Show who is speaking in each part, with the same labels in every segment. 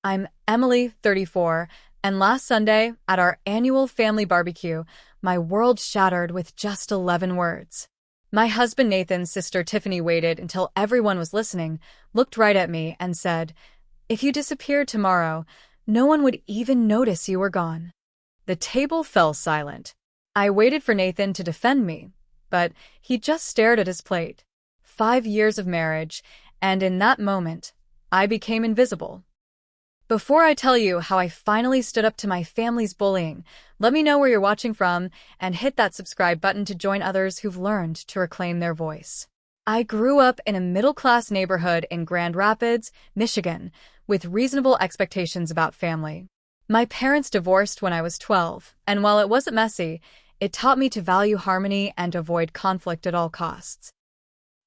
Speaker 1: I'm Emily, 34, and last Sunday, at our annual family barbecue, my world shattered with just 11 words. My husband Nathan's sister Tiffany waited until everyone was listening, looked right at me, and said, "If you disappeared tomorrow, no one would even notice you were gone." The table fell silent. I waited for Nathan to defend me, but he just stared at his plate. 5 years of marriage, and in that moment, I became invisible. Before I tell you how I finally stood up to my family's bullying, let me know where you're watching from and hit that subscribe button to join others who've learned to reclaim their voice. I grew up in a middle-class neighborhood in Grand Rapids, Michigan, with reasonable expectations about family. My parents divorced when I was 12, and while it wasn't messy, it taught me to value harmony and avoid conflict at all costs.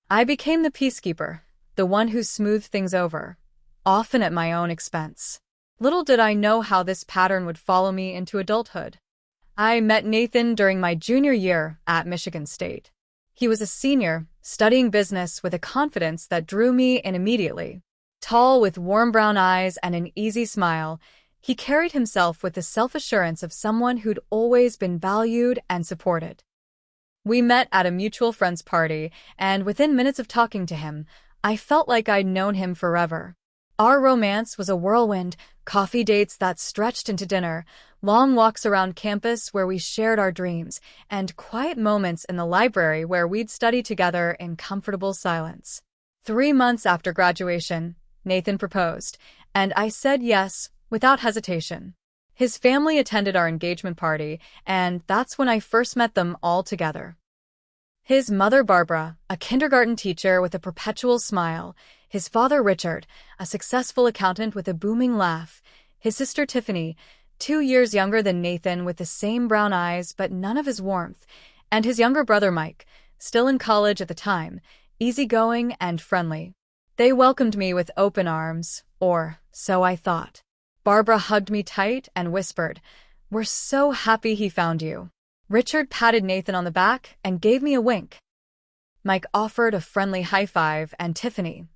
Speaker 1: I became the peacekeeper, the one who smoothed things over, often at my own expense. Little did I know how this pattern would follow me into adulthood. I met Nathan during my junior year at Michigan State. He was a senior, studying business with a confidence that drew me in immediately. Tall, with warm brown eyes and an easy smile, he carried himself with the self-assurance of someone who'd always been valued and supported. We met at a mutual friend's party, and within minutes of talking to him, I felt like I'd known him forever. Our romance was a whirlwind, coffee dates that stretched into dinner, long walks around campus where we shared our dreams, and quiet moments in the library where we'd study together in comfortable silence. 3 months after graduation, Nathan proposed, and I said yes, without hesitation. His family attended our engagement party, and that's when I first met them all together. His mother Barbara, a kindergarten teacher with a perpetual smile, his father Richard, a successful accountant with a booming laugh, his sister Tiffany, 2 years younger than Nathan with the same brown eyes but none of his warmth, and his younger brother Mike, still in college at the time, easygoing and friendly. They welcomed me with open arms, or so I thought. Barbara hugged me tight and whispered, "We're so happy he found you." Richard patted Nathan on the back and gave me a wink. Mike offered a friendly high five, and Tiffany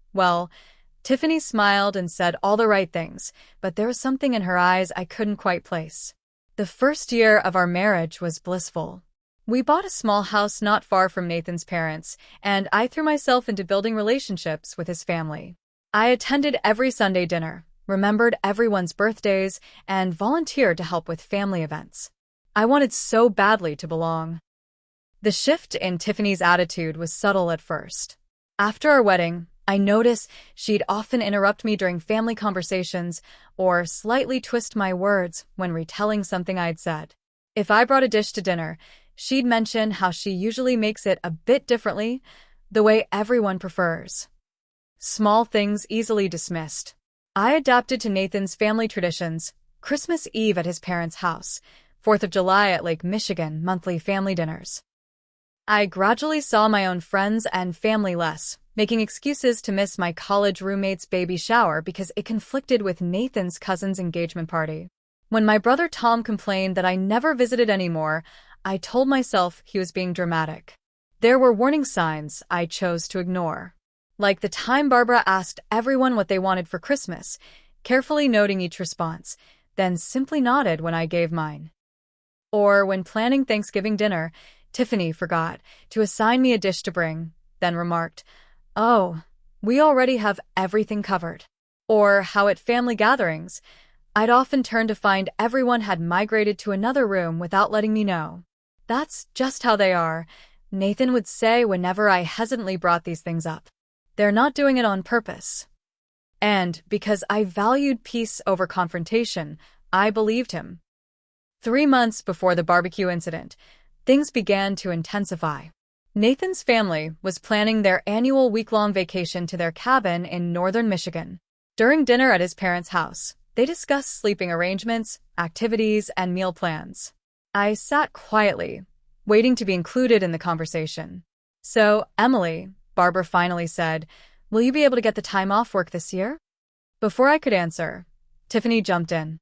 Speaker 1: smiled and said all the right things, but there was something in her eyes I couldn't quite place. The first year of our marriage was blissful. We bought a small house not far from Nathan's parents, and I threw myself into building relationships with his family. I attended every Sunday dinner, remembered everyone's birthdays, and volunteered to help with family events. I wanted so badly to belong. The shift in Tiffany's attitude was subtle at first. After our wedding, I noticed she'd often interrupt me during family conversations or slightly twist my words when retelling something I'd said. If I brought a dish to dinner, she'd mention how she usually makes it a bit differently, the way everyone prefers. Small things easily dismissed. I adapted to Nathan's family traditions: Christmas Eve at his parents' house, 4th of July at Lake Michigan monthly family dinners. I gradually saw my own friends and family less, making excuses to miss my college roommate's baby shower because it conflicted with Nathan's cousin's engagement party. When my brother Tom complained that I never visited anymore, I told myself he was being dramatic. There were warning signs I chose to ignore. Like the time Barbara asked everyone what they wanted for Christmas, carefully noting each response, then simply nodded when I gave mine. Or when planning Thanksgiving dinner, Tiffany forgot to assign me a dish to bring, then remarked, "Oh, we already have everything covered." Or how at family gatherings, I'd often turn to find everyone had migrated to another room without letting me know. "That's just how they are," Nathan would say whenever I hesitantly brought these things up. "They're not doing it on purpose." And because I valued peace over confrontation, I believed him. 3 months before the barbecue incident, things began to intensify. Nathan's family was planning their annual week-long vacation to their cabin in northern Michigan. During dinner at his parents' house, they discussed sleeping arrangements, activities, and meal plans. I sat quietly, waiting to be included in the conversation. "So, Emily," Barbara finally said, "will you be able to get the time off work this year?" Before I could answer, Tiffany jumped in.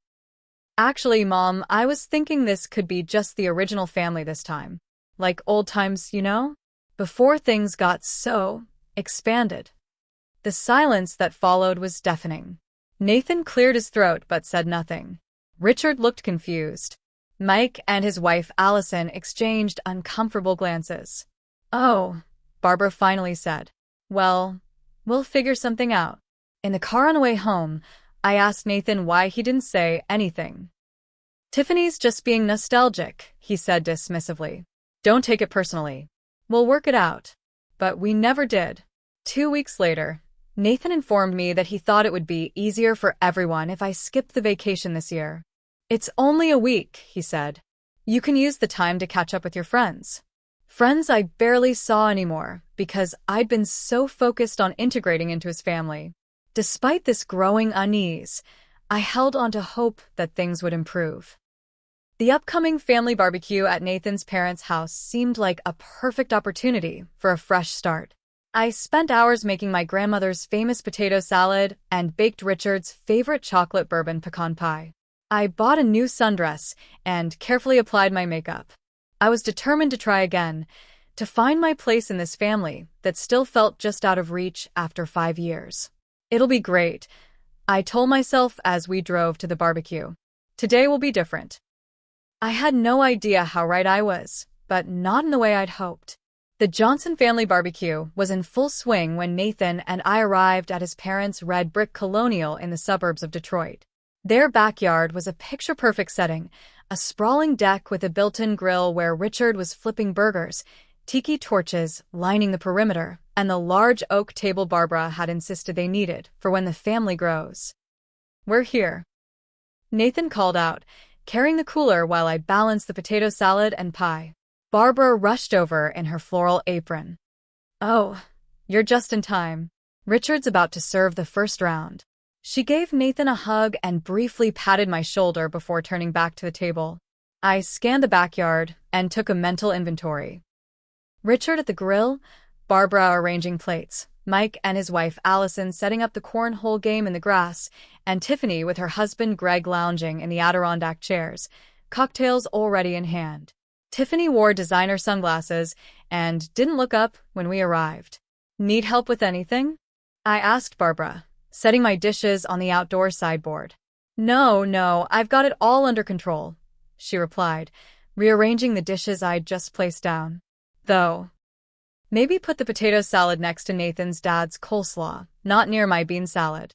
Speaker 1: "Actually, Mom, I was thinking this could be just the original family this time. Like old times, you know? Before things got so expanded." The silence that followed was deafening. Nathan cleared his throat but said nothing. Richard looked confused. Mike and his wife Allison exchanged uncomfortable glances. "Oh," Barbara finally said. "Well, we'll figure something out." In the car on the way home, I asked Nathan why he didn't say anything. "Tiffany's just being nostalgic," he said dismissively. "Don't take it personally. We'll work it out." But we never did. 2 weeks later, Nathan informed me that he thought it would be easier for everyone if I skipped the vacation this year. "It's only a week," he said. "You can use the time to catch up with your friends." Friends I barely saw anymore because I'd been so focused on integrating into his family. Despite this growing unease, I held on to hope that things would improve. The upcoming family barbecue at Nathan's parents' house seemed like a perfect opportunity for a fresh start. I spent hours making my grandmother's famous potato salad and baked Richard's favorite chocolate bourbon pecan pie. I bought a new sundress and carefully applied my makeup. I was determined to try again, to find my place in this family that still felt just out of reach after 5 years. "It'll be great," I told myself as we drove to the barbecue. "Today will be different." I had no idea how right I was, but not in the way I'd hoped. The Johnson family barbecue was in full swing when Nathan and I arrived at his parents' red brick colonial in the suburbs of Detroit. Their backyard was a picture-perfect setting, a sprawling deck with a built-in grill where Richard was flipping burgers, tiki torches lining the perimeter, and the large oak table Barbara had insisted they needed for when the family grows. "We're here," Nathan called out, carrying the cooler while I balanced the potato salad and pie. Barbara rushed over in her floral apron. "Oh, you're just in time. Richard's about to serve the first round." She gave Nathan a hug and briefly patted my shoulder before turning back to the table. I scanned the backyard and took a mental inventory. Richard at the grill, Barbara arranging plates, Mike and his wife Allison setting up the cornhole game in the grass, and Tiffany with her husband Greg lounging in the Adirondack chairs, cocktails already in hand. Tiffany wore designer sunglasses and didn't look up when we arrived. "Need help with anything?" I asked Barbara, setting my dishes on the outdoor sideboard. No, I've got it all under control," she replied, rearranging the dishes I'd just placed down. "Though, maybe put the potato salad next to Nathan's dad's coleslaw, not near my bean salad."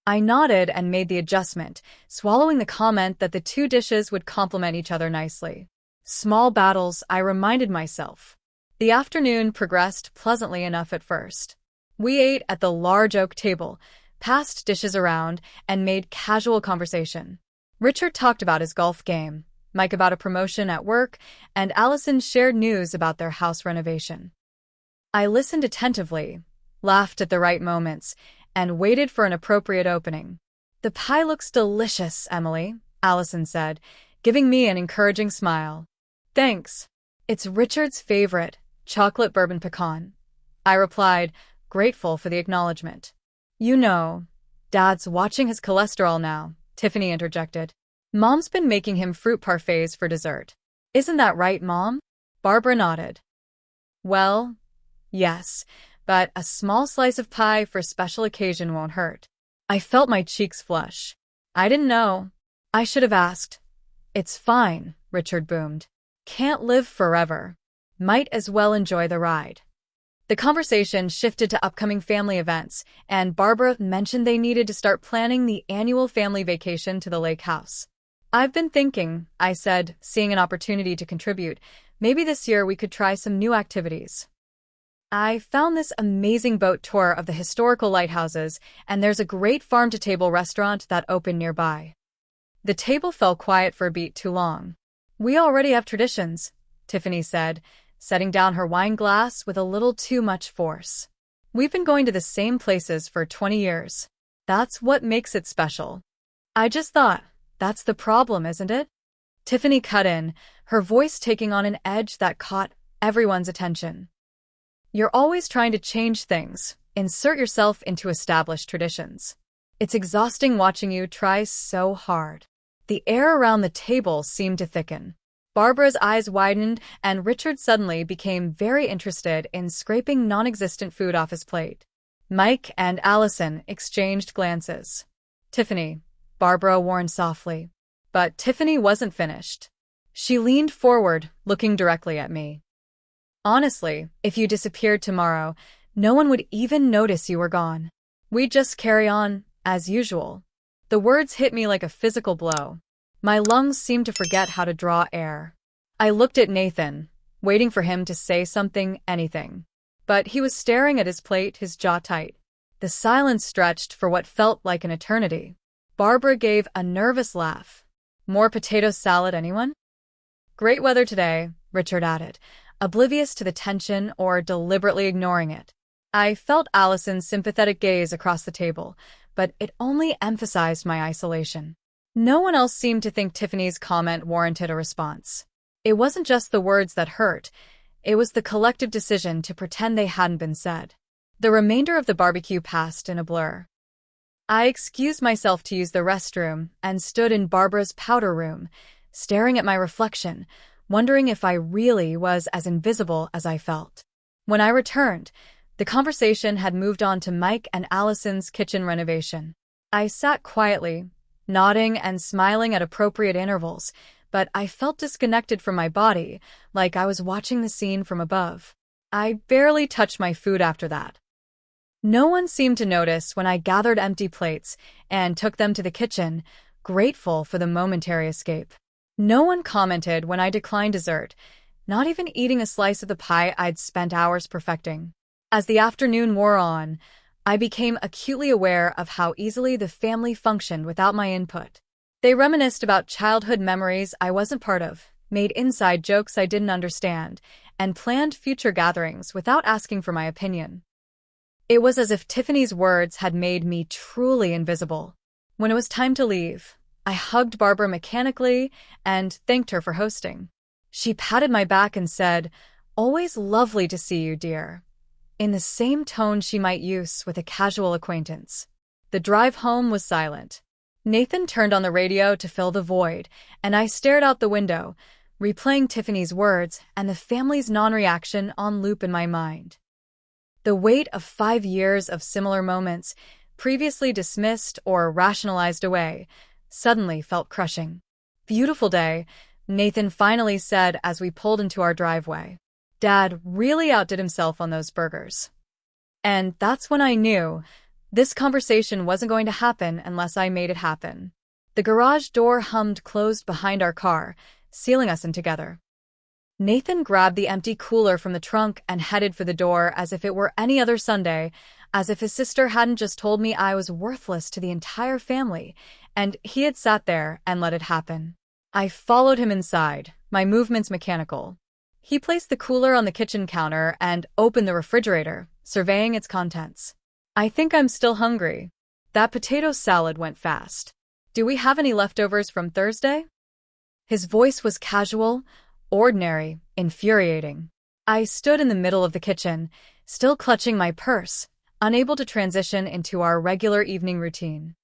Speaker 1: I nodded and made the adjustment, swallowing the comment that the two dishes would complement each other nicely. Small battles, I reminded myself. The afternoon progressed pleasantly enough at first. We ate at the large oak table, passed dishes around, and made casual conversation. Richard talked about his golf game, Mike about a promotion at work, and Allison shared news about their house renovation. I listened attentively, laughed at the right moments, and waited for an appropriate opening. "The pie looks delicious, Emily," Allison said, giving me an encouraging smile. "Thanks. It's Richard's favorite, chocolate bourbon pecan," I replied, grateful for the acknowledgement. "You know, Dad's watching his cholesterol now," Tiffany interjected. "Mom's been making him fruit parfaits for dessert. Isn't that right, Mom?" Barbara nodded. "Well, yes, but a small slice of pie for a special occasion won't hurt." I felt my cheeks flush. "I didn't know. I should have asked." "It's fine," Richard boomed. "Can't live forever. Might as well enjoy the ride." The conversation shifted to upcoming family events, and Barbara mentioned they needed to start planning the annual family vacation to the lake house. "I've been thinking," I said, seeing an opportunity to contribute. "Maybe this year we could try some new activities." I found this amazing boat tour of the historical lighthouses, and there's a great farm-to-table restaurant that opened nearby. The table fell quiet for a beat too long. "We already have traditions," Tiffany said, setting down her wine glass with a little too much force. "We've been going to the same places for 20 years. That's what makes it special." I just thought, that's the problem, isn't it? Tiffany cut in, her voice taking on an edge that caught everyone's attention. "You're always trying to change things, insert yourself into established traditions. It's exhausting watching you try so hard." The air around the table seemed to thicken. Barbara's eyes widened, and Richard suddenly became very interested in scraping non-existent food off his plate. Mike and Allison exchanged glances. Tiffany, Barbara warned softly. But Tiffany wasn't finished. She leaned forward, looking directly at me. Honestly, if you disappeared tomorrow, no one would even notice you were gone. We'd just carry on, as usual. The words hit me like a physical blow. My lungs seemed to forget how to draw air. I looked at Nathan, waiting for him to say something, anything. But he was staring at his plate, his jaw tight. The silence stretched for what felt like an eternity. Barbara gave a nervous laugh. More potato salad, anyone? Great weather today, Richard added, oblivious to the tension or deliberately ignoring it. I felt Allison's sympathetic gaze across the table, but it only emphasized my isolation. No one else seemed to think Tiffany's comment warranted a response. It wasn't just the words that hurt, it was the collective decision to pretend they hadn't been said. The remainder of the barbecue passed in a blur. I excused myself to use the restroom and stood in Barbara's powder room, staring at my reflection, wondering if I really was as invisible as I felt. When I returned, the conversation had moved on to Mike and Allison's kitchen renovation. I sat quietly, nodding and smiling at appropriate intervals, but I felt disconnected from my body, like I was watching the scene from above. I barely touched my food after that. No one seemed to notice when I gathered empty plates and took them to the kitchen, grateful for the momentary escape. No one commented when I declined dessert, not even eating a slice of the pie I'd spent hours perfecting. As the afternoon wore on, I became acutely aware of how easily the family functioned without my input. They reminisced about childhood memories I wasn't part of, made inside jokes I didn't understand, and planned future gatherings without asking for my opinion. It was as if Tiffany's words had made me truly invisible. When it was time to leave, I hugged Barbara mechanically and thanked her for hosting. She patted my back and said, "Always lovely to see you, dear," in the same tone she might use with a casual acquaintance. The drive home was silent. Nathan turned on the radio to fill the void, and I stared out the window, replaying Tiffany's words and the family's non-reaction on loop in my mind. The weight of 5 years of similar moments, previously dismissed or rationalized away, suddenly felt crushing. "Beautiful day," Nathan finally said as we pulled into our driveway. "Dad really outdid himself on those burgers." And that's when I knew this conversation wasn't going to happen unless I made it happen. The garage door hummed closed behind our car, sealing us in together. Nathan grabbed the empty cooler from the trunk and headed for the door as if it were any other Sunday, as if his sister hadn't just told me I was worthless to the entire family, and he had sat there and let it happen. I followed him inside, my movements mechanical. He placed the cooler on the kitchen counter and opened the refrigerator, surveying its contents. "I think I'm still hungry. That potato salad went fast. Do we have any leftovers from Thursday?" His voice was casual, ordinary, infuriating. I stood in the middle of the kitchen, still clutching my purse, unable to transition into our regular evening routine.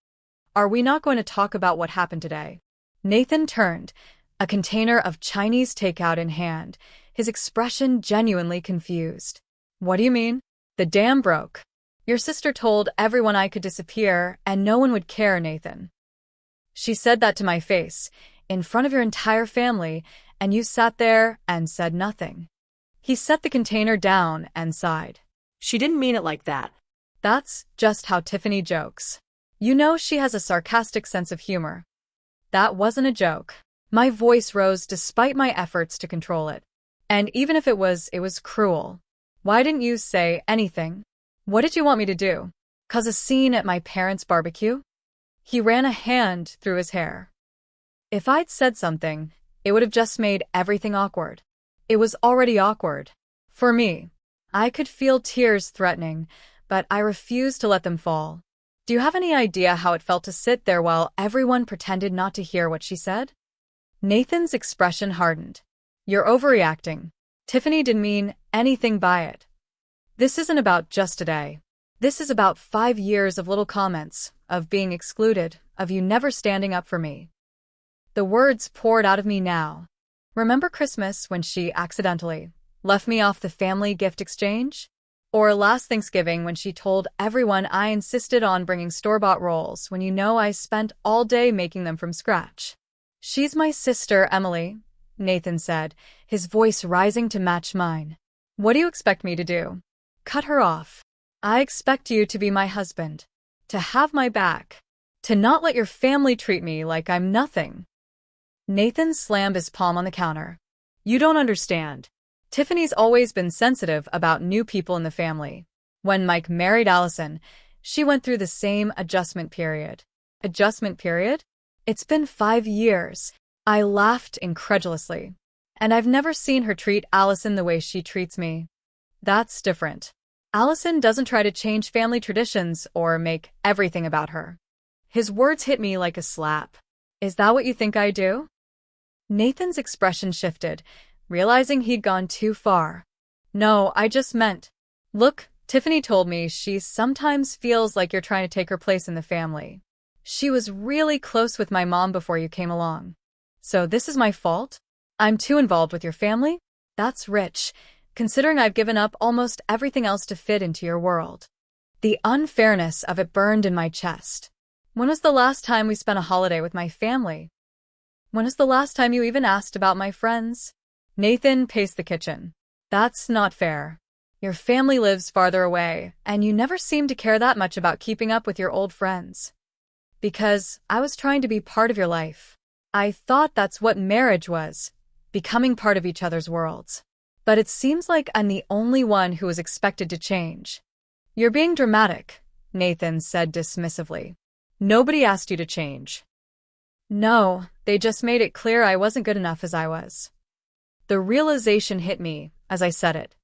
Speaker 1: "Are we not going to talk about what happened today?" Nathan turned, a container of Chinese takeout in hand, his expression genuinely confused. "What do you mean?" "The dam broke. Your sister told everyone I could disappear and no one would care, Nathan. She said that to my face, in front of your entire family, and you sat there and said nothing." He set the container down and sighed.
Speaker 2: "She didn't mean it like that."
Speaker 1: "That's just how Tiffany jokes. You know she has a sarcastic sense of humor." "That wasn't a joke." My voice rose despite my efforts to control it. "And even if it was cruel. Why didn't you say anything? What did you want me to do? Cause a scene at my parents' barbecue?" He ran a hand through his hair. "If I'd said something, it would have just made everything awkward. It was already awkward. For me. I could feel tears threatening, but I refused to let them fall. Do you have any idea how it felt to sit there while everyone pretended not to hear what she said?" Nathan's expression hardened. "You're overreacting. Tiffany didn't mean anything by it. This isn't about just today. This is about 5 years of little comments, of being excluded, of you never standing up for me." The words poured out of me now. "Remember Christmas when she accidentally left me off the family gift exchange? Or last Thanksgiving when she told everyone I insisted on bringing store-bought rolls when you know I spent all day making them from scratch. She's my sister, Emily, Nathan said, his voice rising to match mine. What do you expect me to do? Cut her off. I expect you to be my husband, to have my back, to not let your family treat me like I'm nothing. Nathan slammed his palm on the counter. You don't understand. Tiffany's always been sensitive about new people in the family. When Mike married Allison, she went through the same adjustment period. Adjustment period? It's been 5 years. I laughed incredulously. And I've never seen her treat Allison the way she treats me. That's different. Allison doesn't try to change family traditions or make everything about her. His words hit me like a slap. Is that what you think I do? Nathan's expression shifted, realizing he'd gone too far. No, I just meant, look, Tiffany told me she sometimes feels like you're trying to take her place in the family. She was really close with my mom before you came along. So this is my fault? I'm too involved with your family? That's rich, considering I've given up almost everything else to fit into your world. The unfairness of it burned in my chest. When was the last time we spent a holiday with my family? When was the last time you even asked about my friends? Nathan paced the kitchen. That's not fair. Your family lives farther away, and you never seem to care that much about keeping up with your old friends. Because I was trying to be part of your life. I thought that's what marriage was, becoming part of each other's worlds. But it seems like I'm the only one who is expected to change. You're being dramatic, Nathan said dismissively. Nobody asked you to change. No, they just made it clear I wasn't good enough as I was. The realization hit me as I said it.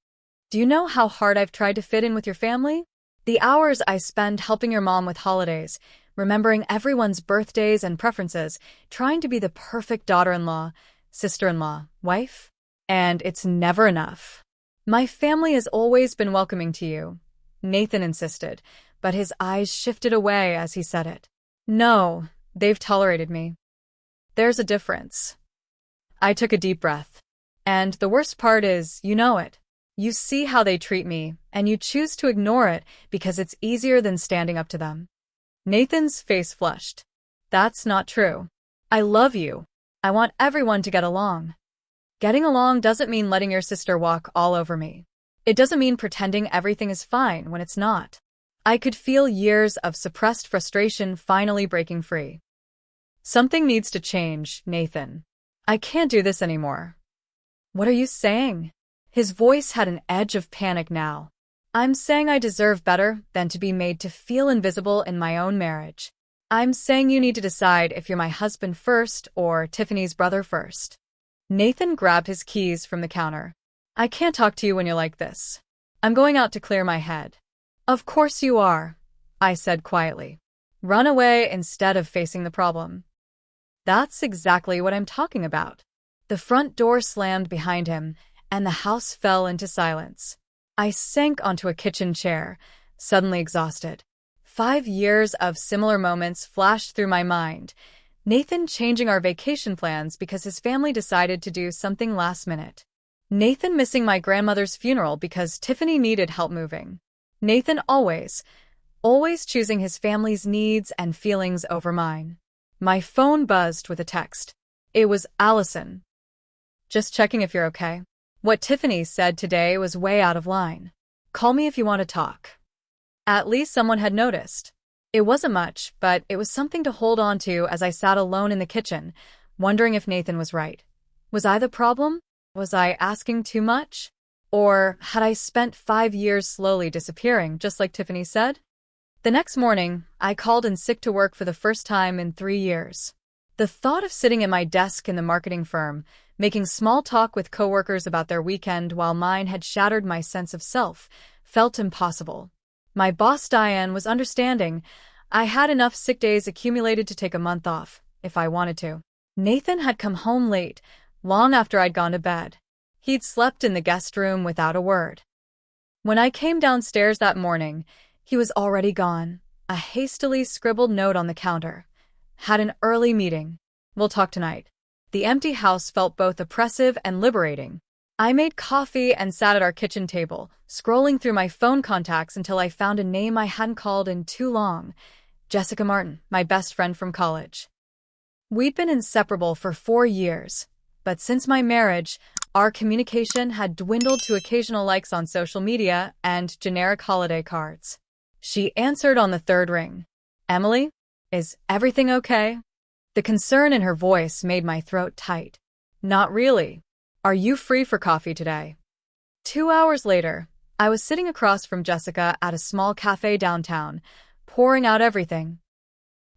Speaker 1: Do you know how hard I've tried to fit in with your family? The hours I spend helping your mom with holidays, remembering everyone's birthdays and preferences, trying to be the perfect daughter-in-law, sister-in-law, wife? And it's never enough. My family has always been welcoming to you, Nathan insisted, but his eyes shifted away as he said it. No, they've tolerated me. There's a difference. I took a deep breath. And the worst part is, you know it. You see how they treat me, and you choose to ignore it because it's easier than standing up to them. Nathan's face flushed. That's not true. I love you. I want everyone to get along. Getting along doesn't mean letting your sister walk all over me. It doesn't mean pretending everything is fine when it's not. I could feel years of suppressed frustration finally breaking free. Something needs to change, Nathan. I can't do this anymore. What are you saying? His voice had an edge of panic now. I'm saying I deserve better than to be made to feel invisible in my own marriage. I'm saying you need to decide if you're my husband first or Tiffany's brother first. Nathan grabbed his keys from the counter. I can't talk to you when you're like this. I'm going out to clear my head. Of course you are, I said quietly. Run away instead of facing the problem. That's exactly what I'm talking about. The front door slammed behind him, and the house fell into silence. I sank onto a kitchen chair, suddenly exhausted. 5 years of similar moments flashed through my mind. Nathan changing our vacation plans because his family decided to do something last minute. Nathan missing my grandmother's funeral because Tiffany needed help moving. Nathan always choosing his family's needs and feelings over mine. My phone buzzed with a text. It was Allison. Just checking if you're okay. What Tiffany said today was way out of line. Call me if you want to talk. At least someone had noticed. It wasn't much, but it was something to hold on to as I sat alone in the kitchen, wondering if Nathan was right. Was I the problem? Was I asking too much? Or had I spent 5 years slowly disappearing, just like Tiffany said? The next morning, I called in sick to work for the first time in 3 years. The thought of sitting at my desk in the marketing firm, making small talk with coworkers about their weekend while mine had shattered my sense of self, felt impossible. My boss Diane was understanding. I had enough sick days accumulated to take a month off, if I wanted to. Nathan had come home late, long after I'd gone to bed. He'd slept in the guest room without a word. When I came downstairs that morning, he was already gone. A hastily scribbled note on the counter. Had an early meeting. We'll talk tonight. The empty house felt both oppressive and liberating. I made coffee and sat at our kitchen table, scrolling through my phone contacts until I found a name I hadn't called in too long. Jessica Martin, my best friend from college. We'd been inseparable for 4 years, but since my marriage, our communication had dwindled to occasional likes on social media and generic holiday cards. She answered on the third ring. Emily, is everything okay? The concern in her voice made my throat tight. Not really. Are you free for coffee today? 2 hours later, I was sitting across from Jessica at a small cafe downtown, pouring out everything.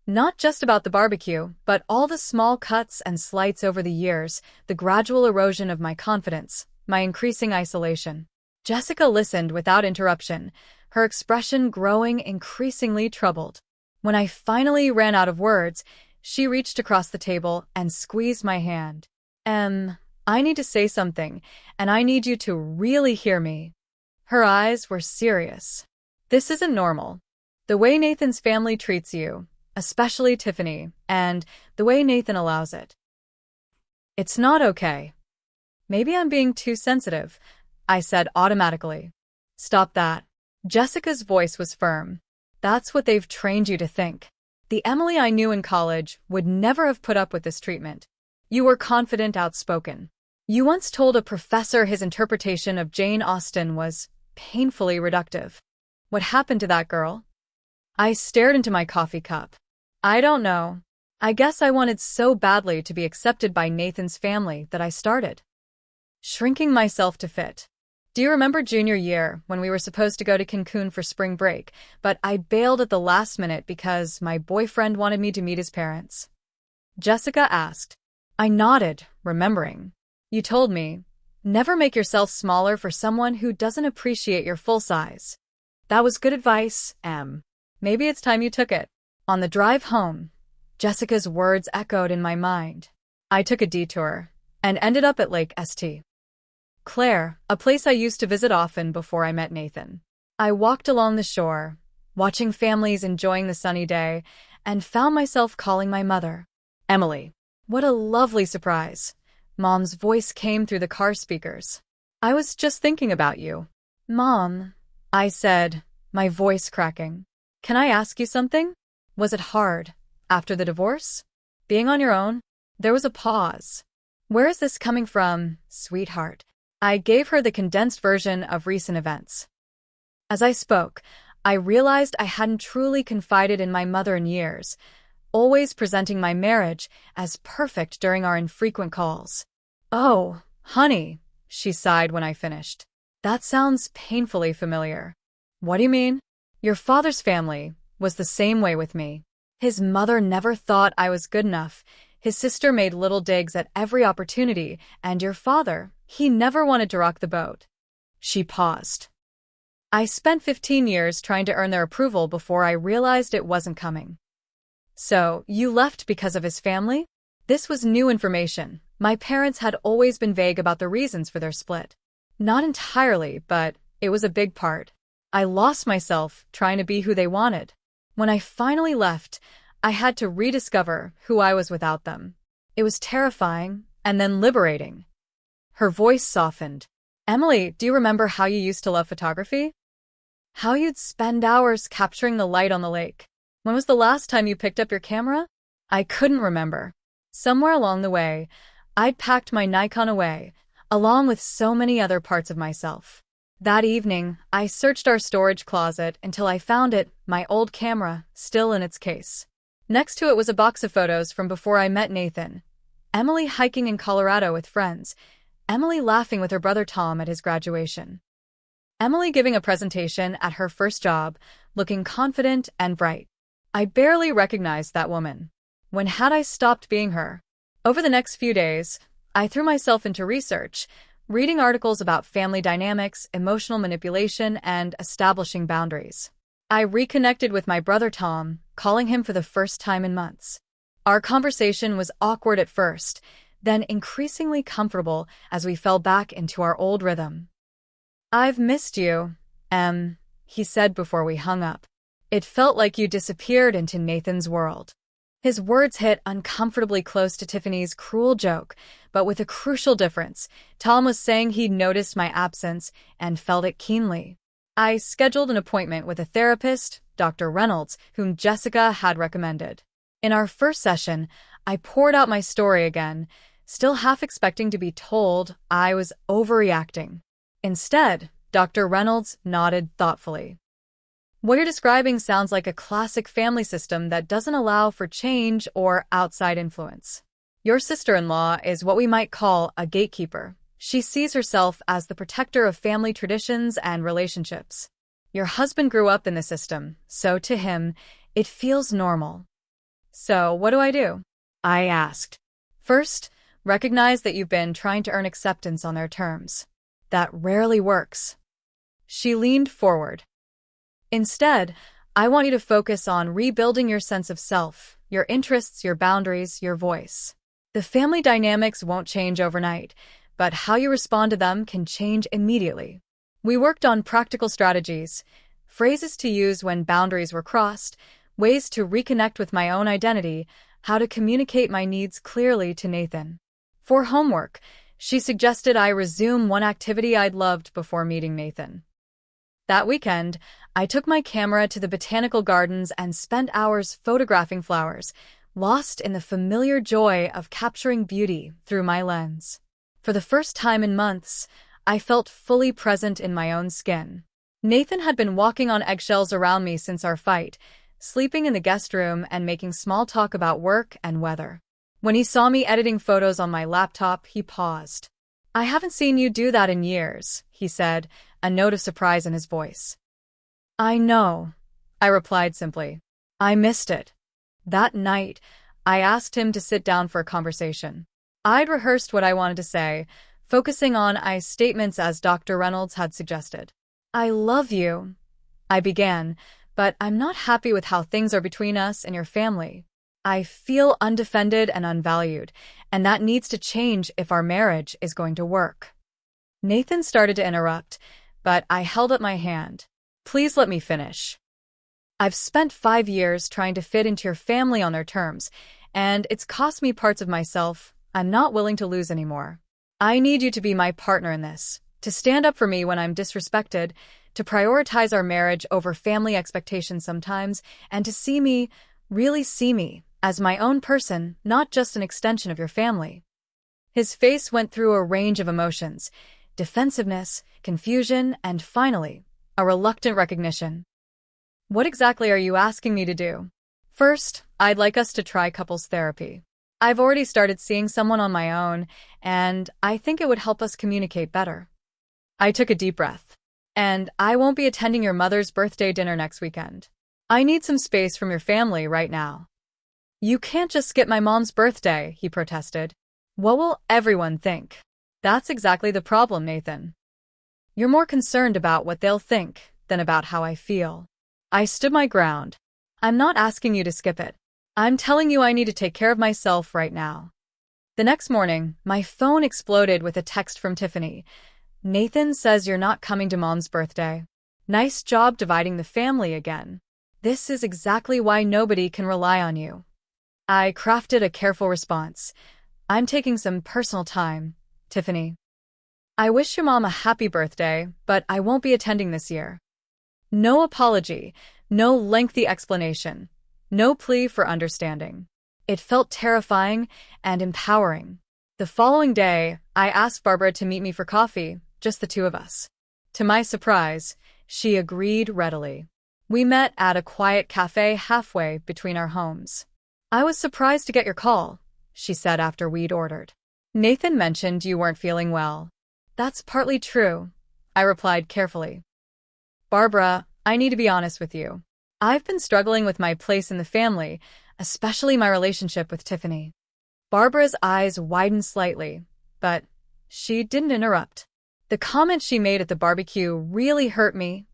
Speaker 1: Not just about the barbecue, but all the small cuts and slights over the years, the gradual erosion of my confidence, my increasing isolation. Jessica listened without interruption, her expression growing increasingly troubled. When I finally ran out of words, she reached across the table and squeezed my hand. I need to say something, and I need you to really hear me. Her eyes were serious. This isn't normal. The way Nathan's family treats you, especially Tiffany, and the way Nathan allows it. It's not okay. Maybe I'm being too sensitive, I said automatically. Stop that. Jessica's voice was firm. That's what they've trained you to think. The Emily I knew in college would never have put up with this treatment. You were confident, outspoken. You once told a professor his interpretation of Jane Austen was painfully reductive. What happened to that girl? I stared into my coffee cup. I don't know. I guess I wanted so badly to be accepted by Nathan's family that I started shrinking myself to fit. Do you remember junior year when we were supposed to go to Cancun for spring break, but I bailed at the last minute because my boyfriend wanted me to meet his parents? Jessica asked. I nodded, remembering. You told me, never make yourself smaller for someone who doesn't appreciate your full size. That was good advice, Em. Maybe it's time you took it. On the drive home, Jessica's words echoed in my mind. I took a detour and ended up at Lake St. Clair, a place I used to visit often before I met Nathan. I walked along the shore, watching families enjoying the sunny day, and found myself calling my mother. Emily. What a lovely surprise. Mom's voice came through the car speakers. I was just thinking about you. Mom, I said, my voice cracking. Can I ask you something? Was it hard, after the divorce? Being on your own? There was a pause. Where is this coming from, sweetheart? I gave her the condensed version of recent events. As I spoke, I realized I hadn't truly confided in my mother in years, always presenting my marriage as perfect during our infrequent calls. Oh, honey, she sighed when I finished. That sounds painfully familiar. What do you mean? Your father's family was the same way with me. His mother never thought I was good enough. His sister made little digs at every opportunity, and your father, he never wanted to rock the boat. She paused. I spent 15 years trying to earn their approval before I realized it wasn't coming. So, you left because of his family? This was new information. My parents had always been vague about the reasons for their split. Not entirely, but it was a big part. I lost myself trying to be who they wanted. When I finally left, I had to rediscover who I was without them. It was terrifying, and then liberating. Her voice softened. Emily, do you remember how you used to love photography? How you'd spend hours capturing the light on the lake? When was the last time you picked up your camera? I couldn't remember. Somewhere along the way, I'd packed my Nikon away, along with so many other parts of myself. That evening, I searched our storage closet until I found it, my old camera, still in its case. Next to it was a box of photos from before I met Nathan. Emily hiking in Colorado with friends. Emily laughing with her brother Tom at his graduation. Emily giving a presentation at her first job, looking confident and bright. I barely recognized that woman. When had I stopped being her? Over the next few days, I threw myself into research, reading articles about family dynamics, emotional manipulation, and establishing boundaries. I reconnected with my brother Tom, calling him for the first time in months. Our conversation was awkward at first, then increasingly comfortable as we fell back into our old rhythm. I've missed you, Em, he said before we hung up. It felt like you disappeared into Nathan's world. His words hit uncomfortably close to Tiffany's cruel joke, but with a crucial difference. Tom was saying he'd noticed my absence and felt it keenly. I scheduled an appointment with a therapist, Dr. Reynolds, whom Jessica had recommended. In our first session, I poured out my story again, still half expecting to be told I was overreacting. Instead, Dr. Reynolds nodded thoughtfully. What you're describing sounds like a classic family system that doesn't allow for change or outside influence. Your sister-in-law is what we might call a gatekeeper. She sees herself as the protector of family traditions and relationships. Your husband grew up in the system, so to him, it feels normal. So, what do? I asked. First, recognize that you've been trying to earn acceptance on their terms. That rarely works. She leaned forward. Instead, I want you to focus on rebuilding your sense of self, your interests, your boundaries, your voice. The family dynamics won't change overnight, but how you respond to them can change immediately. We worked on practical strategies, phrases to use when boundaries were crossed, ways to reconnect with my own identity, how to communicate my needs clearly to Nathan. For homework, she suggested I resume one activity I'd loved before meeting Nathan. That weekend, I took my camera to the botanical gardens and spent hours photographing flowers, lost in the familiar joy of capturing beauty through my lens. For the first time in months, I felt fully present in my own skin. Nathan had been walking on eggshells around me since our fight, sleeping in the guest room and making small talk about work and weather. When he saw me editing photos on my laptop, he paused. "I haven't seen you do that in years," he said, a note of surprise in his voice. "I know," I replied simply. "I missed it." That night, I asked him to sit down for a conversation. I'd rehearsed what I wanted to say, focusing on I statements as Dr. Reynolds had suggested. "I love you," I began, "but I'm not happy with how things are between us and your family. I feel undefended and unvalued, and that needs to change if our marriage is going to work." Nathan started to interrupt, but I held up my hand. "Please let me finish. I've spent 5 years trying to fit into your family on their terms, and it's cost me parts of myself I'm not willing to lose anymore. I need you to be my partner in this, to stand up for me when I'm disrespected, to prioritize our marriage over family expectations sometimes, and to see me, really see me, as my own person, not just an extension of your family." His face went through a range of emotions: defensiveness, confusion, and finally, a reluctant recognition. "What exactly are you asking me to do?" "First, I'd like us to try couples therapy. I've already started seeing someone on my own, and I think it would help us communicate better." I took a deep breath. "And I won't be attending your mother's birthday dinner next weekend. I need some space from your family right now." "You can't just skip my mom's birthday," he protested. "What will everyone think?" "That's exactly the problem, Nathan. You're more concerned about what they'll think than about how I feel." I stood my ground. "I'm not asking you to skip it. I'm telling you I need to take care of myself right now." The next morning, my phone exploded with a text from Tiffany. "Nathan says you're not coming to Mom's birthday. Nice job dividing the family again. This is exactly why nobody can rely on you." I crafted a careful response. "I'm taking some personal time, Tiffany. I wish your mom a happy birthday, but I won't be attending this year." No apology, no lengthy explanation, no plea for understanding. It felt terrifying and empowering. The following day, I asked Barbara to meet me for coffee, just the two of us. To my surprise, she agreed readily. We met at a quiet cafe halfway between our homes. "I was surprised to get your call," she said after we'd ordered. "Nathan mentioned you weren't feeling well." "That's partly true," I replied carefully. "Barbara, I need to be honest with you. I've been struggling with my place in the family, especially my relationship with Tiffany." Barbara's eyes widened slightly, but she didn't interrupt. "The comment she made at the barbecue really hurt me,"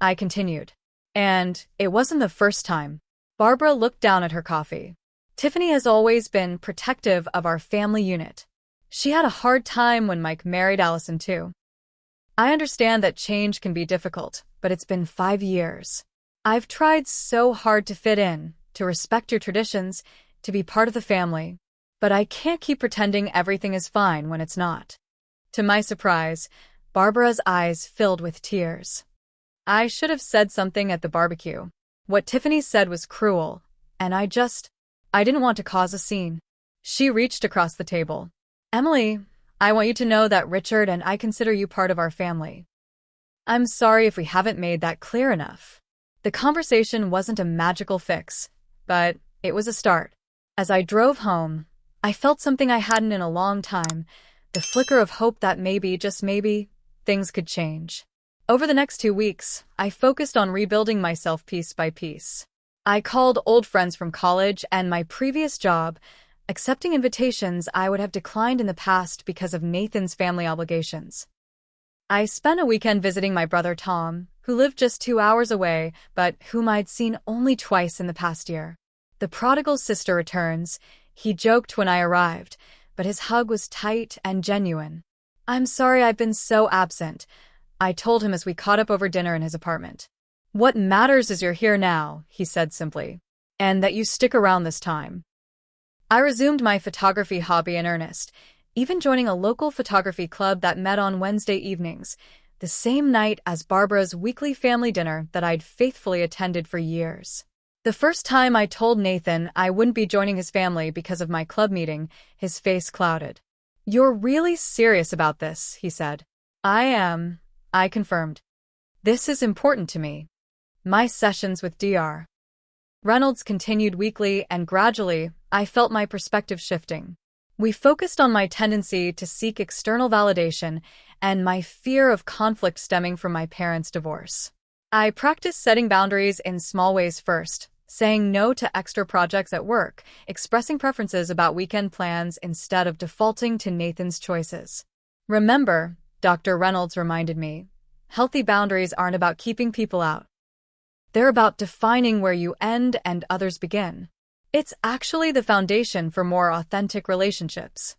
Speaker 1: I continued. "And it wasn't the first time." Barbara looked down at her coffee. "Tiffany has always been protective of our family unit. She had a hard time when Mike married Allison too. I understand that change can be difficult, but it's been 5 years. I've tried so hard to fit in, to respect your traditions, to be part of the family. But I can't keep pretending everything is fine when it's not. To my surprise, Barbara's eyes filled with tears. I should have said something at the barbecue. What Tiffany said was cruel, and I didn't want to cause a scene. She reached across the table. Emily, I want you to know that Richard and I consider you part of our family. I'm sorry if we haven't made that clear enough. The conversation wasn't a magical fix, but it was a start. As I drove home, I felt something I hadn't in a long time, the flicker of hope that maybe, just maybe, things could change. Over the next 2 weeks, I focused on rebuilding myself piece by piece. I called old friends from college and my previous job, accepting invitations I would have declined in the past because of Nathan's family obligations. I spent a weekend visiting my brother Tom, who lived just 2 hours away, but whom I'd seen only twice in the past year. The prodigal sister returns, he joked when I arrived, but his hug was tight and genuine. I'm sorry I've been so absent, I told him as we caught up over dinner in his apartment. What matters is you're here now, he said simply, and that you stick around this time. I resumed my photography hobby in earnest, even joining a local photography club that met on Wednesday evenings, the same night as Barbara's weekly family dinner that I'd faithfully attended for years. The first time I told Nathan I wouldn't be joining his family because of my club meeting, his face clouded. You're really serious about this, he said. I am, I confirmed. This is important to me. My sessions with Dr. Reynolds continued weekly, and gradually, I felt my perspective shifting. We focused on my tendency to seek external validation and my fear of conflict stemming from my parents' divorce. I practiced setting boundaries in small ways first, saying no to extra projects at work, expressing preferences about weekend plans instead of defaulting to Nathan's choices. Remember, Dr. Reynolds reminded me, healthy boundaries aren't about keeping people out. They're about defining where you end and others begin. It's actually the foundation for more authentic relationships.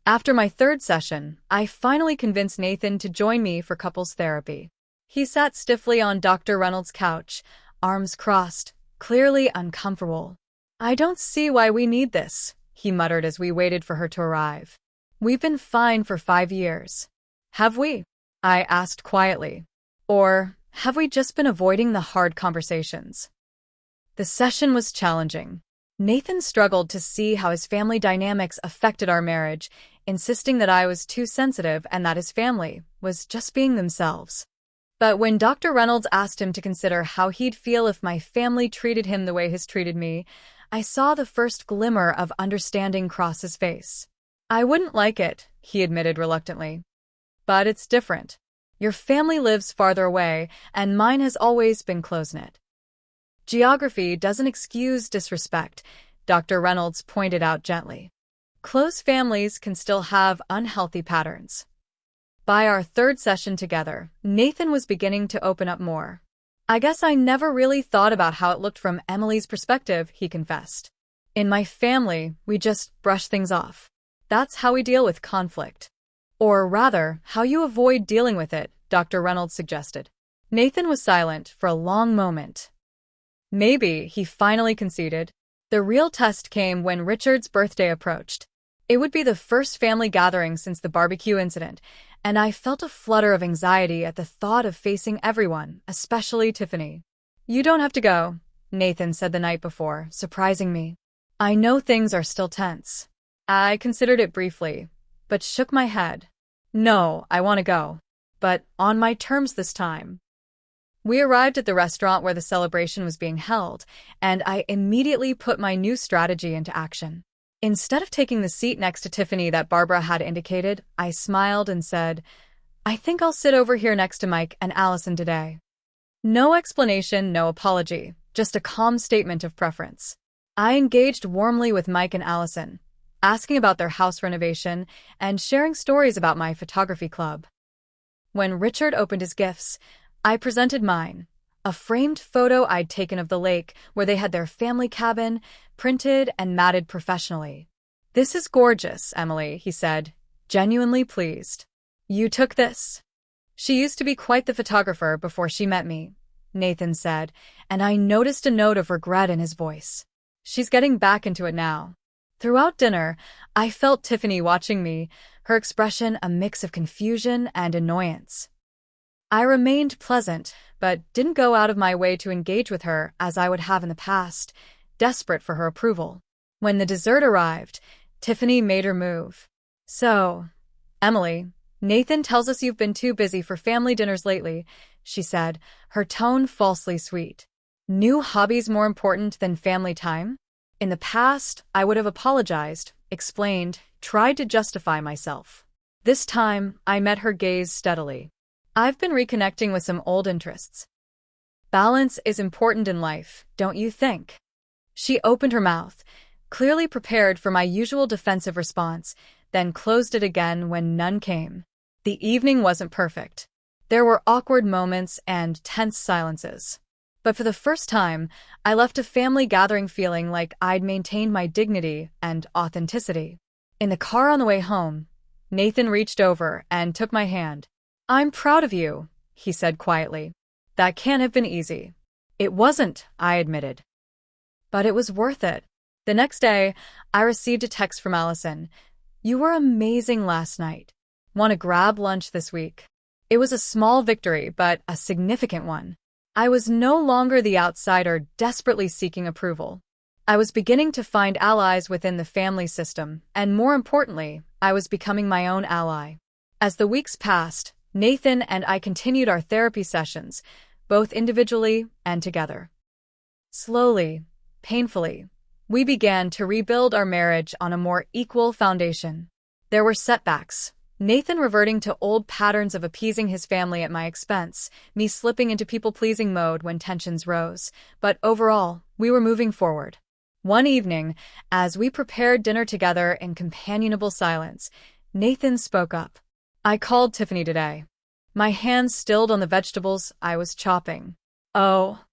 Speaker 1: After my 3rd session, I finally convinced Nathan to join me for couples therapy. He sat stiffly on Dr. Reynolds' couch, arms crossed, clearly uncomfortable. I don't see why we need this, he muttered as we waited for her to arrive. We've been fine for 5 years. Have we? I asked quietly. Or have we just been avoiding the hard conversations? The session was challenging. Nathan struggled to see how his family dynamics affected our marriage, insisting that I was too sensitive and that his family was just being themselves. But when Dr. Reynolds asked him to consider how he'd feel if my family treated him the way his treated me, I saw the first glimmer of understanding cross his face. I wouldn't like it, he admitted reluctantly. But it's different. Your family lives farther away, and mine has always been close-knit. Geography doesn't excuse disrespect, Dr. Reynolds pointed out gently. Close families can still have unhealthy patterns. By our 3rd session together, Nathan was beginning to open up more. I guess I never really thought about how it looked from Emily's perspective, he confessed. In my family, we just brush things off. That's how we deal with conflict. Or rather, how you avoid dealing with it, Dr. Reynolds suggested. Nathan was silent for a long moment. Maybe, he finally conceded. The real test came when Richard's birthday approached. It would be the first family gathering since the barbecue incident, and I felt a flutter of anxiety at the thought of facing everyone, especially Tiffany. You don't have to go, Nathan said the night before, surprising me. I know things are still tense. I considered it briefly, but shook my head. No, I want to go. But on my terms this time. We arrived at the restaurant where the celebration was being held, and I immediately put my new strategy into action. Instead of taking the seat next to Tiffany that Barbara had indicated, I smiled and said, I think I'll sit over here next to Mike and Allison today. No explanation, no apology, just a calm statement of preference. I engaged warmly with Mike and Allison, asking about their house renovation and sharing stories about my photography club. When Richard opened his gifts, I presented mine, a framed photo I'd taken of the lake where they had their family cabin, printed and matted professionally. This is gorgeous, Emily, he said, genuinely pleased. You took this? She used to be quite the photographer before she met me, Nathan said, and I noticed a note of regret in his voice. She's getting back into it now. Throughout dinner, I felt Tiffany watching me, her expression a mix of confusion and annoyance. I remained pleasant, but didn't go out of my way to engage with her as I would have in the past, desperate for her approval. When the dessert arrived, Tiffany made her move. "So, Emily, Nathan tells us you've been too busy for family dinners lately," she said, her tone falsely sweet. "New hobbies more important than family time?" In the past, I would have apologized, explained, tried to justify myself. This time, I met her gaze steadily. "I've been reconnecting with some old interests. Balance is important in life, don't you think?" She opened her mouth, clearly prepared for my usual defensive response, then closed it again when none came. The evening wasn't perfect. There were awkward moments and tense silences. But for the first time, I left a family gathering feeling like I'd maintained my dignity and authenticity. In the car on the way home, Nathan reached over and took my hand. "I'm proud of you," he said quietly. "That can't have been easy." "It wasn't," I admitted. "But it was worth it." The next day, I received a text from Allison. "You were amazing last night. Want to grab lunch this week?" It was a small victory, but a significant one. I was no longer the outsider desperately seeking approval. I was beginning to find allies within the family system, and more importantly, I was becoming my own ally. As the weeks passed, Nathan and I continued our therapy sessions, both individually and together. Slowly, painfully, we began to rebuild our marriage on a more equal foundation. There were setbacks. Nathan reverting to old patterns of appeasing his family at my expense, me slipping into people-pleasing mode when tensions rose, but overall, we were moving forward. One evening, as we prepared dinner together in companionable silence, Nathan spoke up. "I called Tiffany today. My hands stilled on the vegetables I was chopping. Oh.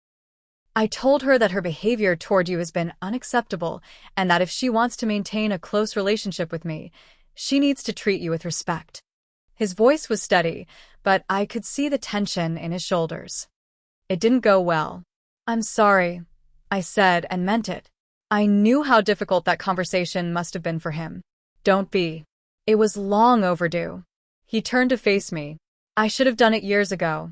Speaker 1: I told her that her behavior toward you has been unacceptable and that if she wants to maintain a close relationship with me, she needs to treat you with respect." His voice was steady, but I could see the tension in his shoulders. It didn't go well. "I'm sorry," I said and meant it. I knew how difficult that conversation must have been for him. "Don't be. It was long overdue." He turned to face me. "I should have done it years ago.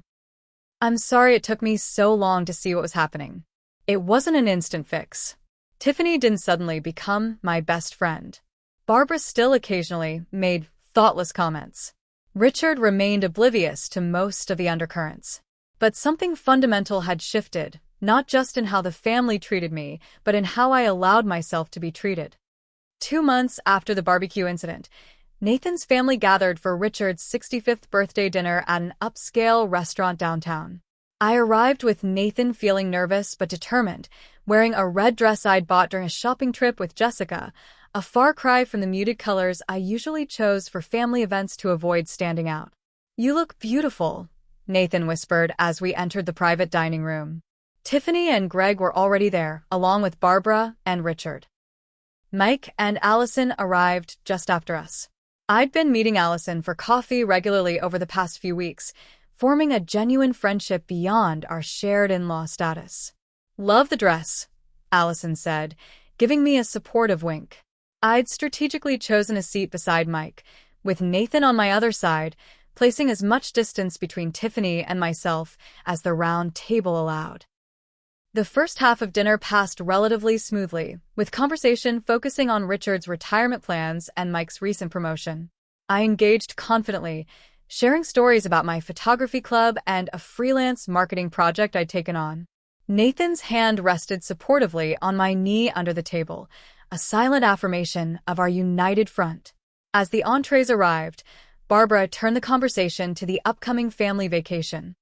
Speaker 1: I'm sorry it took me so long to see what was happening. It wasn't an instant fix." Tiffany didn't suddenly become my best friend. Barbara still occasionally made thoughtless comments. Richard remained oblivious to most of the undercurrents. But something fundamental had shifted, not just in how the family treated me, but in how I allowed myself to be treated. 2 months after the barbecue incident, Nathan's family gathered for Richard's 65th birthday dinner at an upscale restaurant downtown. I arrived with Nathan feeling nervous but determined, wearing a red dress I'd bought during a shopping trip with Jessica, a far cry from the muted colors I usually chose for family events to avoid standing out. "You look beautiful," Nathan whispered as we entered the private dining room. Tiffany and Greg were already there, along with Barbara and Richard. Mike and Allison arrived just after us. I'd been meeting Allison for coffee regularly over the past few weeks, forming a genuine friendship beyond our shared in-law status. "Love the dress," Allison said, giving me a supportive wink. I'd strategically chosen a seat beside Mike, with Nathan on my other side, placing as much distance between Tiffany and myself as the round table allowed. The first half of dinner passed relatively smoothly, with conversation focusing on Richard's retirement plans and Mike's recent promotion. I engaged confidently, sharing stories about my photography club and a freelance marketing project I'd taken on. Nathan's hand rested supportively on my knee under the table, a silent affirmation of our united front. As the entrees arrived, Barbara turned the conversation to the upcoming family vacation.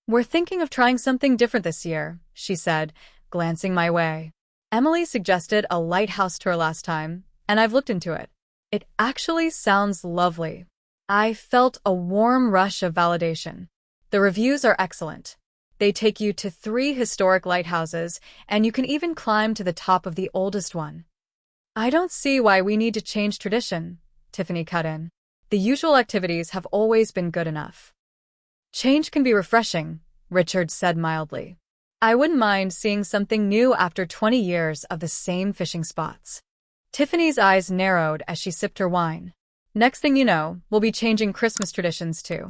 Speaker 1: "We're thinking of trying something different this year," she said, glancing my way. "Emily suggested a lighthouse tour last time, and I've looked into it. It actually sounds lovely." I felt a warm rush of validation. "The reviews are excellent. They take you to 3 historic lighthouses, and you can even climb to the top of the oldest one." "I don't see why we need to change tradition," Tiffany cut in. "The usual activities have always been good enough." "Change can be refreshing," Richard said mildly. I wouldn't mind seeing something new after 20 years of the same fishing spots. Tiffany's eyes narrowed as she sipped her wine. Next thing you know, we'll be changing Christmas traditions too.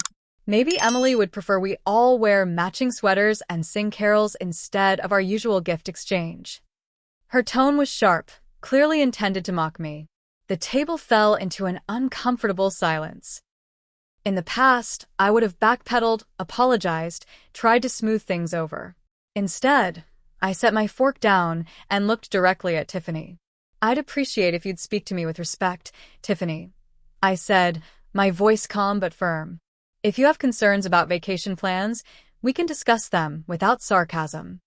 Speaker 1: Maybe Emily would prefer we all wear matching sweaters and sing carols instead of our usual gift exchange. Her tone was sharp, clearly intended to mock me. The table fell into an uncomfortable silence. In the past, I would have backpedaled, apologized, tried to smooth things over. Instead, I set my fork down and looked directly at Tiffany. I'd appreciate if you'd speak to me with respect, Tiffany, I said, my voice calm but firm. If you have concerns about vacation plans, we can discuss them without sarcasm.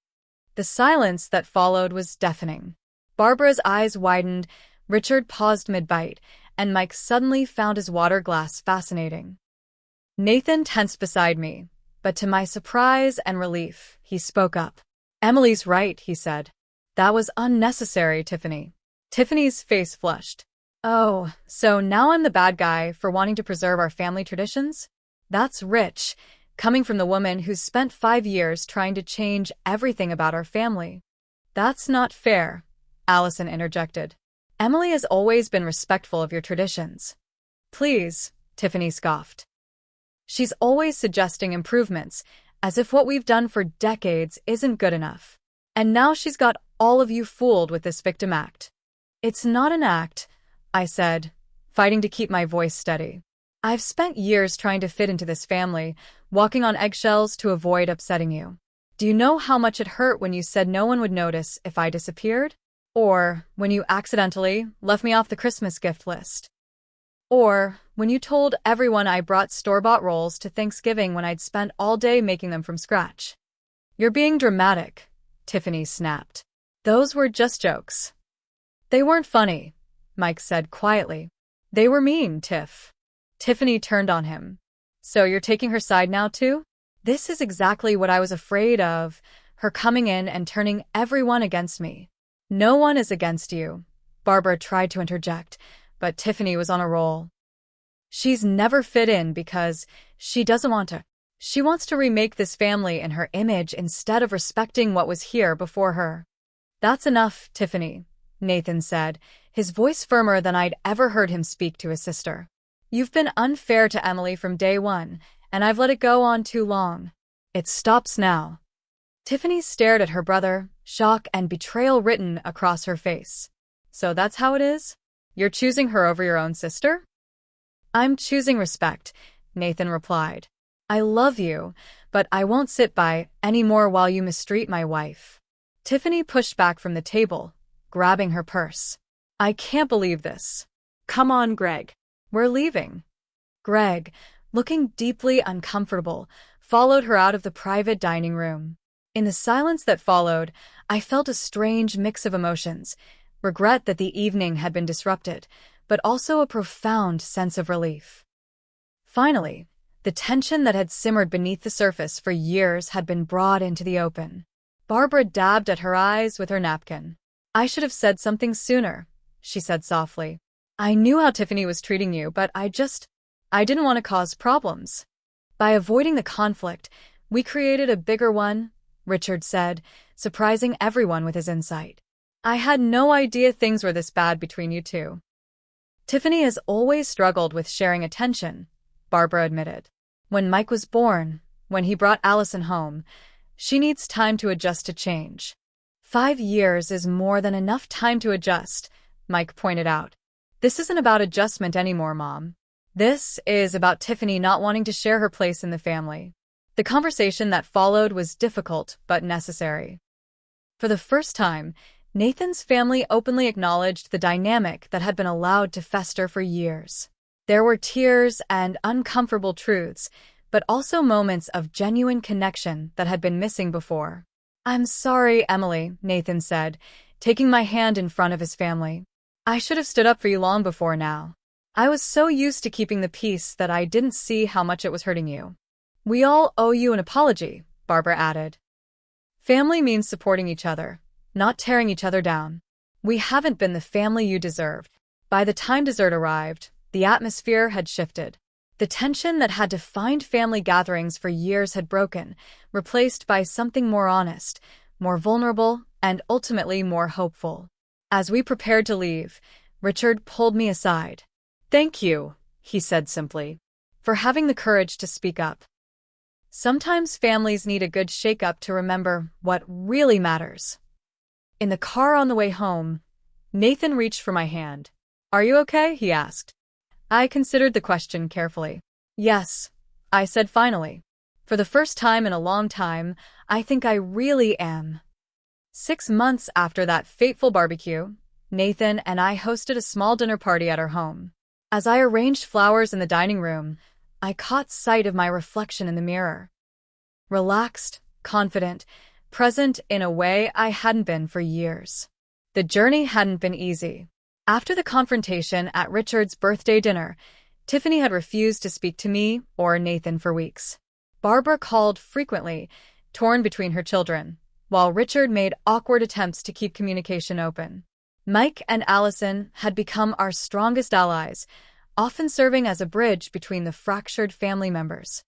Speaker 1: The silence that followed was deafening. Barbara's eyes widened, Richard paused mid-bite, and Mike suddenly found his water glass fascinating. Nathan tensed beside me, but to my surprise and relief, he spoke up. Emily's right, he said. That was unnecessary, Tiffany. Tiffany's face flushed. Oh, so now I'm the bad guy for wanting to preserve our family traditions? That's rich, coming from the woman who's spent 5 years trying to change everything about our family. That's not fair, Allison interjected. Emily has always been respectful of your traditions. Please, Tiffany scoffed. She's always suggesting improvements, as if what we've done for decades isn't good enough. And now she's got all of you fooled with this victim act. It's not an act, I said, fighting to keep my voice steady. I've spent years trying to fit into this family, walking on eggshells to avoid upsetting you. Do you know how much it hurt when you said no one would notice if I disappeared? Or when you accidentally left me off the Christmas gift list? Or when you told everyone I brought store-bought rolls to Thanksgiving when I'd spent all day making them from scratch? You're being dramatic, Tiffany snapped. Those were just jokes. They weren't funny, Mike said quietly. They were mean, Tiff. Tiffany turned on him. So you're taking her side now, too? This is exactly what I was afraid of, her coming in and turning everyone against me. No one is against you, Barbara tried to interject, but Tiffany was on a roll. She's never fit in because she doesn't want to. She wants to remake this family in her image instead of respecting what was here before her. That's enough, Tiffany, Nathan said, his voice firmer than I'd ever heard him speak to his sister. You've been unfair to Emily from day one, and I've let it go on too long. It stops now. Tiffany stared at her brother, shock and betrayal written across her face. So that's how it is? You're choosing her over your own sister? I'm choosing respect, Nathan replied. I love you, but I won't sit by anymore while you mistreat my wife. Tiffany pushed back from the table, grabbing her purse. I can't believe this.
Speaker 2: Come on, Greg.
Speaker 1: We're leaving. Greg, looking deeply uncomfortable, followed her out of the private dining room. In the silence that followed, I felt a strange mix of emotions, regret that the evening had been disrupted, but also a profound sense of relief. Finally, the tension that had simmered beneath the surface for years had been brought into the open. Barbara dabbed at her eyes with her napkin. I should have said something sooner, she said softly. I knew how Tiffany was treating you, but I didn't want to cause problems. By avoiding the conflict, we created a bigger one, Richard said, surprising everyone with his insight. I had no idea things were this bad between you two. Tiffany has always struggled with sharing attention, Barbara admitted. When Mike was born, when he brought Allison home, she needs time to adjust to change. 5 years is more than enough time to adjust, Mike pointed out. This isn't about adjustment anymore, Mom. This is about Tiffany not wanting to share her place in the family. The conversation that followed was difficult but necessary. For the first time, Nathan's family openly acknowledged the dynamic that had been allowed to fester for years. There were tears and uncomfortable truths, but also moments of genuine connection that had been missing before. I'm sorry, Emily, Nathan said, taking my hand in front of his family. I should have stood up for you long before now. I was so used to keeping the peace that I didn't see how much it was hurting you. We all owe you an apology, Barbara added. Family means supporting each other, not tearing each other down. We haven't been the family you deserved. By the time dessert arrived, the atmosphere had shifted. The tension that had defined family gatherings for years had broken, replaced by something more honest, more vulnerable, and ultimately more hopeful. As we prepared to leave, Richard pulled me aside. "Thank you," he said simply, "for having the courage to speak up. Sometimes families need a good shake-up to remember what really matters." In the car on the way home, Nathan reached for my hand. "Are you okay?" he asked. I considered the question carefully. "Yes," I said finally. "For the first time in a long time, I think I really am." 6 months after that fateful barbecue, Nathan and I hosted a small dinner party at our home. As I arranged flowers in the dining room, I caught sight of my reflection in the mirror. Relaxed, confident, present in a way I hadn't been for years. The journey hadn't been easy. After the confrontation at Richard's birthday dinner, Tiffany had refused to speak to me or Nathan for weeks. Barbara called frequently, torn between her children, while Richard made awkward attempts to keep communication open. Mike and Allison had become our strongest allies, often serving as a bridge between the fractured family members.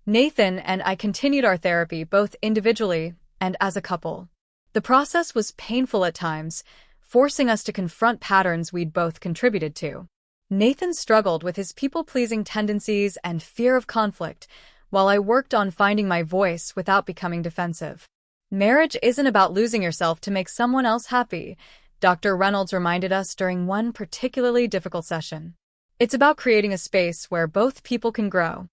Speaker 1: Nathan and I continued our therapy both individually and as a couple. The process was painful at times, forcing us to confront patterns we'd both contributed to. Nathan struggled with his people-pleasing tendencies and fear of conflict, while I worked on finding my voice without becoming defensive. Marriage isn't about losing yourself to make someone else happy, Dr. Reynolds reminded us during one particularly difficult session. It's about creating a space where both people can grow.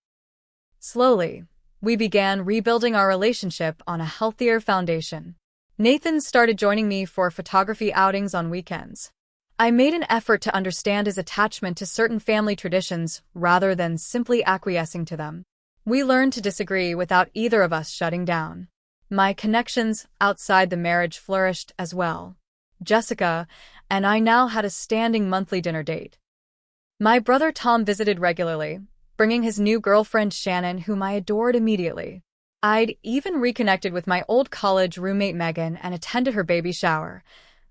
Speaker 1: Slowly, we began rebuilding our relationship on a healthier foundation. Nathan started joining me for photography outings on weekends. I made an effort to understand his attachment to certain family traditions rather than simply acquiescing to them. We learned to disagree without either of us shutting down. My connections outside the marriage flourished as well. Jessica and I now had a standing monthly dinner date. My brother Tom visited regularly, bringing his new girlfriend Shannon, whom I adored immediately. I'd even reconnected with my old college roommate Megan and attended her baby shower,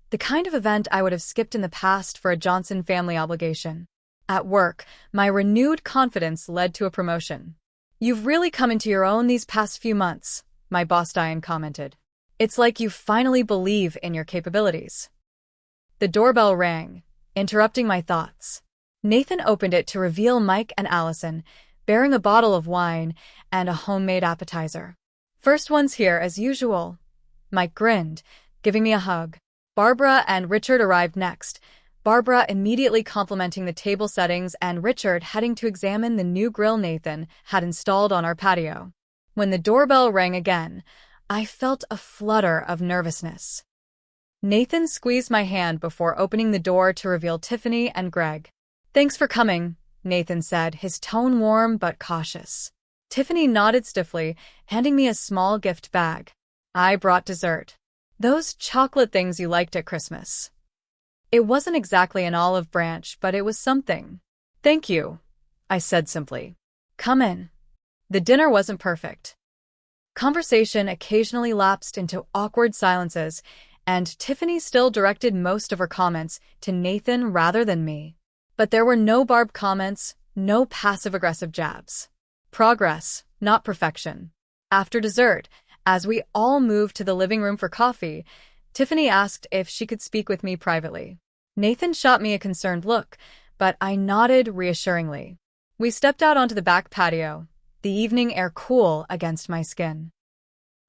Speaker 1: the kind of event I would have skipped in the past for a Johnson family obligation. At work, my renewed confidence led to a promotion. "You've really come into your own these past few months," my boss Diane commented. "It's like you finally believe in your capabilities." The doorbell rang, interrupting my thoughts. Nathan opened it to reveal Mike and Allison, bearing a bottle of wine and a homemade appetizer. "First one's here, as usual." Mike grinned, giving me a hug. Barbara and Richard arrived next, Barbara immediately complimenting the table settings and Richard heading to examine the new grill Nathan had installed on our patio. When the doorbell rang again, I felt a flutter of nervousness. Nathan squeezed my hand before opening the door to reveal Tiffany and Greg. "Thanks for coming," Nathan said, his tone warm but cautious. Tiffany nodded stiffly, handing me a small gift bag. I brought dessert. "Those chocolate things you liked at Christmas." It wasn't exactly an olive branch, but it was something. "Thank you," I said simply. "Come in." The dinner wasn't perfect. Conversation occasionally lapsed into awkward silences, and Tiffany still directed most of her comments to Nathan rather than me. But there were no barbed comments, no passive-aggressive jabs. Progress, not perfection. After dessert, as we all moved to the living room for coffee, Tiffany asked if she could speak with me privately. Nathan shot me a concerned look, but I nodded reassuringly. We stepped out onto the back patio, the evening air cool against my skin.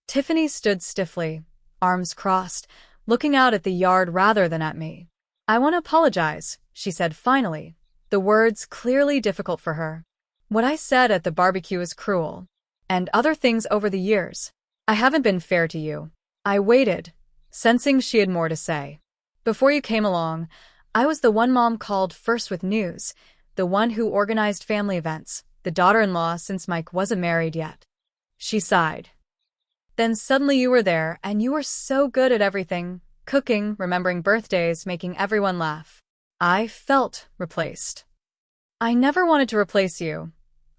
Speaker 1: Tiffany stood stiffly, arms crossed, looking out at the yard rather than at me. "I want to apologize," she said finally, the words clearly difficult for her. "What I said at the barbecue is cruel. And other things over the years. I haven't been fair to you." I waited, sensing she had more to say. "Before you came along, I was the one Mom called first with news, the one who organized family events, the daughter-in-law since Mike wasn't married yet." She sighed. "Then suddenly you were there, and you were so good at everything, cooking, remembering birthdays, making everyone laugh. I felt replaced." "I never wanted to replace you,"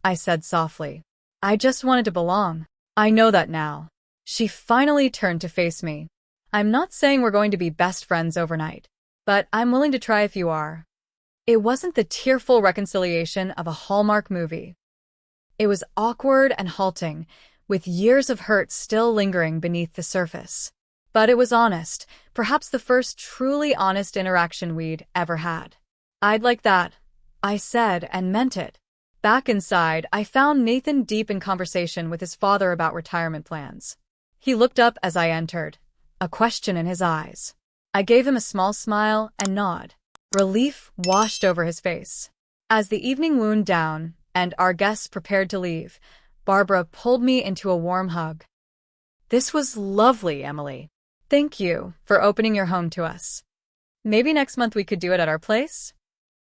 Speaker 1: I said softly. "I just wanted to belong." "I know that now." She finally turned to face me. "I'm not saying we're going to be best friends overnight, but I'm willing to try if you are." It wasn't the tearful reconciliation of a Hallmark movie. It was awkward and halting, with years of hurt still lingering beneath the surface. But it was honest, perhaps the first truly honest interaction we'd ever had. "I'd like that," I said, and meant it. Back inside, I found Nathan deep in conversation with his father about retirement plans. He looked up as I entered, a question in his eyes. I gave him a small smile and nod. Relief washed over his face. As the evening wound down and our guests prepared to leave, Barbara pulled me into a warm hug. "This was lovely, Emily. Thank you for opening your home to us. Maybe next month we could do it at our place?"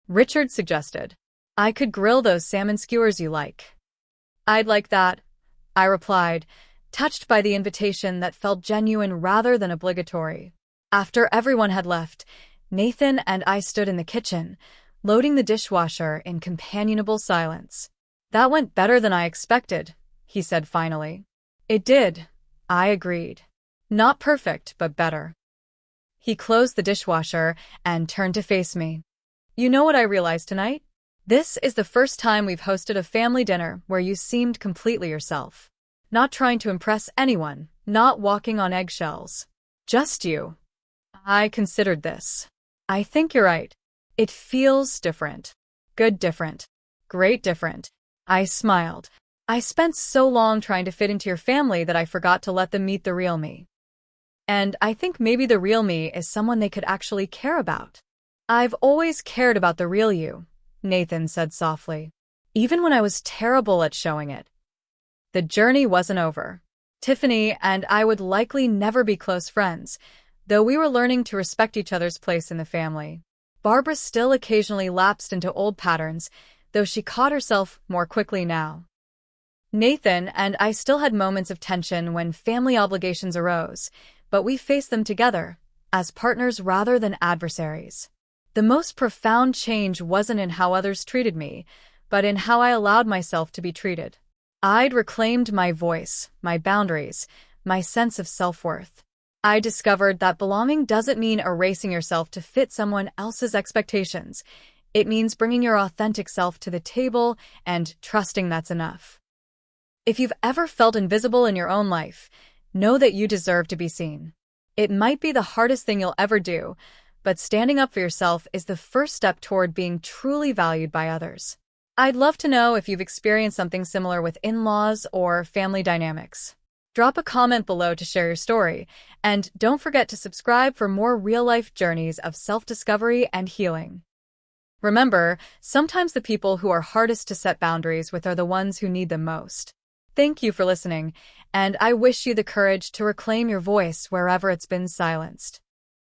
Speaker 1: Richard suggested. "I could grill those salmon skewers you like." "I'd like that," I replied, touched by the invitation that felt genuine rather than obligatory. After everyone had left, Nathan and I stood in the kitchen, loading the dishwasher in companionable silence. "That went better than I expected," he said finally. "It did," I agreed. "Not perfect, but better." He closed the dishwasher and turned to face me. "You know what I realized tonight? This is the first time we've hosted a family dinner where you seemed completely yourself. Not trying to impress anyone, not walking on eggshells. Just you." I considered this. "I think you're right. It feels different. Good different. Great different." I smiled. "I spent so long trying to fit into your family that I forgot to let them meet the real me. And I think maybe the real me is someone they could actually care about." "I've always cared about the real you," Nathan said softly, "even when I was terrible at showing it." The journey wasn't over. Tiffany and I would likely never be close friends, though we were learning to respect each other's place in the family. Barbara still occasionally lapsed into old patterns, though she caught herself more quickly now. Nathan and I still had moments of tension when family obligations arose, but we faced them together, as partners rather than adversaries. The most profound change wasn't in how others treated me, but in how I allowed myself to be treated. I'd reclaimed my voice, my boundaries, my sense of self-worth. I discovered that belonging doesn't mean erasing yourself to fit someone else's expectations. It means bringing your authentic self to the table and trusting that's enough. If you've ever felt invisible in your own life, know that you deserve to be seen. It might be the hardest thing you'll ever do, but standing up for yourself is the first step toward being truly valued by others. I'd love to know if you've experienced something similar with in-laws or family dynamics. Drop a comment below to share your story, and don't forget to subscribe for more real-life journeys of self-discovery and healing. Remember, sometimes the people who are hardest to set boundaries with are the ones who need them most. Thank you for listening, and I wish you the courage to reclaim your voice wherever it's been silenced.